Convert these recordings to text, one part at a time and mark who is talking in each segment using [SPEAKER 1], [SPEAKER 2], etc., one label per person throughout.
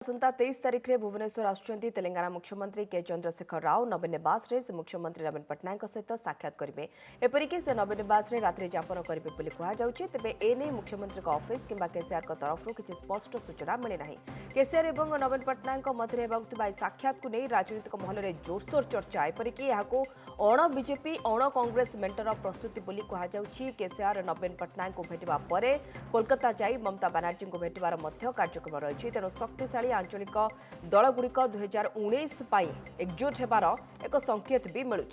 [SPEAKER 1] आसंता 23 तारिख में भुवनेश्वर आसुच्चंती तेलंगाना मुख्यमंत्री के चंद्रशेखर राव नवीन निवास से मुख्यमंत्री नवीन पट्टनायक सहित साक्षात करेंगे। एपरिक से नवीन निवास रात्रि यापन करेंगे बोली कहुच्छे। तेबे एने मुख्यमंत्री ऑफिस किंबा केसीआर तरफ किसी स्पष्ट सूचना मिलना। केसीआर और नवीन पट्टनायक मध्य साक्षात को नहीं राजनीतिक महल में जोरसोर चर्चा। एपरिक अण बीजेपी अण कांग्रेस मेंटर प्रस्तुति बोली कहुच्छी। केसीआर नवीन पट्टनायक को भेटा पर कोलकाता जाई ममता बानार्जी को भेटार कार्यक्रम रही। तेणु शक्तिशाली आंचलिक दलगुड़िक 2019 एकजुट होबार एक संकेत भी मिलूँ।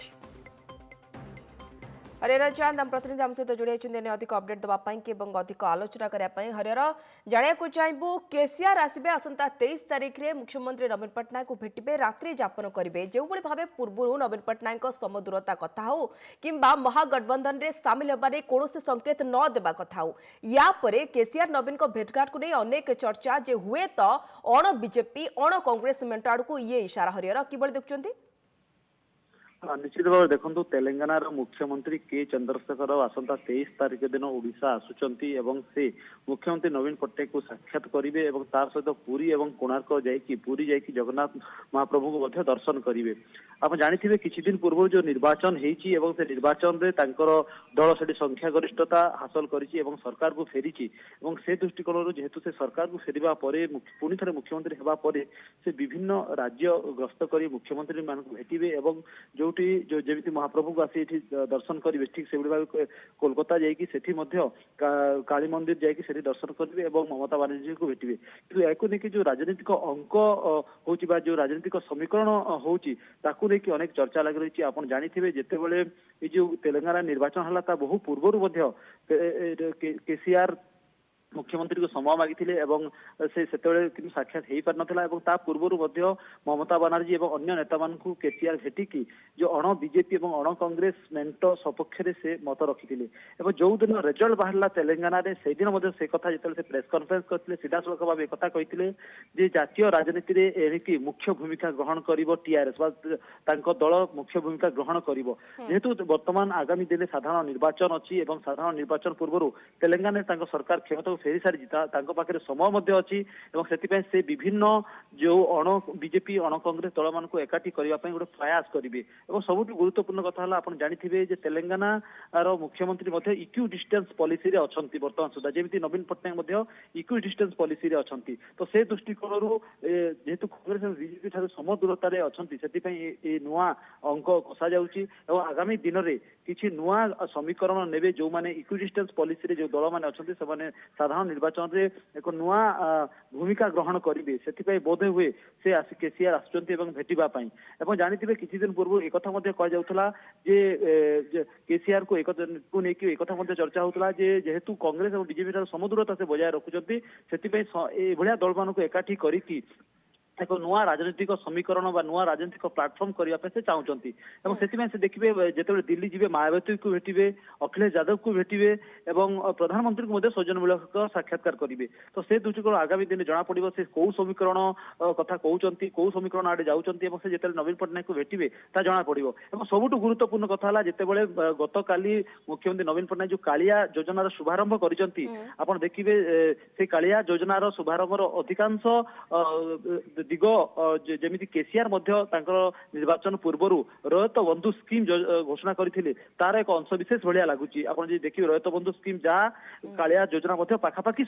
[SPEAKER 1] हरिहर चांद आम प्रतिनिधि आम सहित जोड़ी अधिक अपडेट देवाई अधिक आलोचना करने। हरिहर जाना चाहबू केसीआर आसबे आसंता 23 तारिख में मुख्यमंत्री नवीन पट्टनायक को भेटे रात्रि यापन करेंगे। जो भाव पूर्व नवीन पट्टनायक समदूरता कथा हो कि महागठबंधन में सामिल होने कौन संकेत न देवा कथा हो या केसीआर नवीन को भेटघाट को नहीं अनेक चर्चा जे हुए तो अण बीजेपी अण कांग्रेस मेंट आड़ को ये इशारा। हरिहर कि देखुं
[SPEAKER 2] निश्चित भाव देखो तेलंगाना मुख्यमंत्री के चंद्रशेखर राव आसंता 23 तारिख दिन ओडिशा आसुचंती एवं से मुख्यमंत्री नवीन पट्टनायक को साक्षात करेंगे और तार सहित पुरी और कोणार्क जाइकी पुरी जाइकी जगन्नाथ महाप्रभु को दर्शन करेंगे। आप जानी किछि दिन पूर्व जो निर्वाचन होती से निर्वाचन में दल से संख्या गरिष्ठता हासिल करिछि एवं सरकार को फेरी से दृष्टिकोण जेहेतु से सरकार को फेरिबा परे पुणी थे मुख्यमंत्री होगा पर से विभिन्न राज्य गस्त कर मुख्यमंत्री मान भेटिबे एवं जो जमी महाप्रभु को आसी दर्शन करेंगे ठीक से भाव कोलकाता जाकि काली मंदिर जाकि दर्शन करेंगे और ममता बानार्जी को भेटे। कि या नहीं जो राजनीतिक अंक हो जो राजनीतिक समीकरण होकि अनेक चर्चा लग रही। आप जानी जितेबले ये जो तेलंगाना निर्वाचन है बहु पूर्व केसीआर मुख्यमंत्री को समय मागी से साक्षात हो पार ना पूर्व ममता बानार्जी और अन्य नेता मान केसीआर भेटिकी जो अण बीजेपी और अण कांग्रेस मेंट सपक्ष से मत रखी जो दिन रिजल्ट बाहर तेलंगाना से दिन से कथा जो प्रेस कॉन्फ्रेंस करते सीधा सड़क भाव एक कहते जातीय राजनीति में मुख्य भूमिका ग्रहण कर टीआरएस दल मुख्य भूमिका ग्रहण कर जेहेतु वर्तमान आगामी दिन साधारण निर्वाचन अच्छी और साधारण निर्वाचन पूर्व तेलंगाना सरकार क्षमता फेरी सारी पाखे समय अच्छी से विभिन्न जो अण बीजेपी अण कांग्रेस दल मान एकाठी करने गोटे प्रयास करेंगे। सबुठ गुरुत्वपूर्ण कथा है जानी तेलंगाना मुख्यमंत्री इक्यू डिस्टेंस पॉलिसी रे अछंती वर्तमान सुधा जमी नवीन पट्टनायक इक्यू डिस्टेंस पॉलिसी रे अछंती तो से दृष्टिकोण जेहेतु कांग्रेस और बीजेपी ठार सम दूरतार अच्छी नुआ अंक कषा जाऊँगी और आगामी दिन में किसी नुआ समीकरण ने जो मैंने इक्यू डिस्टेंस पॉलिसी रे जो दल मैंने अच्छे साधारण निर्वाचन में एक नुआ भूमिका ग्रहण करेंगे से बोध हुए से केसीआर आसुच्चंती जानी किसी दिन पूर्व एक कहुला केसीआर को एक लेकिन चर्चा होता जेहेतु कांग्रेस और बीजेपी समदूरता से बजाय रखुच्च से दल मान एकाठी करके एक नुआ राजनीतिक समीकरण व नुआ राजनीतिक प्लाटफर्म करने से चाहते से देखिए जो दिल्ली जी मायावती को भेटे अखिलेश यादव को भेटे और प्रधानमंत्री को सौजन्यमूलक साक्षात्कार करेंगे तो से दृष्टिकोण आगामी दिन जना पड़ो से कौ समीकरण कथा कहते कौ समीकरण आड़े जाऊँगी जो नवीन पट्टनायक को भेटे जना पड़ो। सबुठ गुरुत्वपूर्ण कथा है जितेबाला गत काली मुख्यमंत्री नवीन पट्टनायक जो कालिया योजनार शुभारंभ कर देखिए से कालिया योजनार शुभारंभर अधिकांश दिग जमी केसीआर निर्वाचन पूर्व रयत बंधु स्कीम घोषणा करते तार एक अंश विशेष भाया लगुच आप देखिए रयत बंधु स्कीम जहाँ कालिया योजना पाखापाखि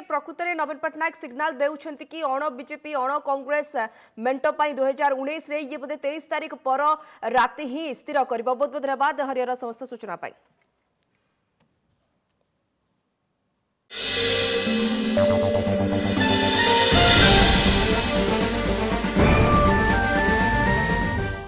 [SPEAKER 1] प्रकृत में नवीन पट्टनायक सिग्नाल देउछंती कि अण बीजेपी अण कांग्रेस मेंट 2019 रे ये बोधे 23 तारिख पर राति ही स्थिर कर। बहुत बहुत धन्यवाद हरिहर समस्त सूचना पाई।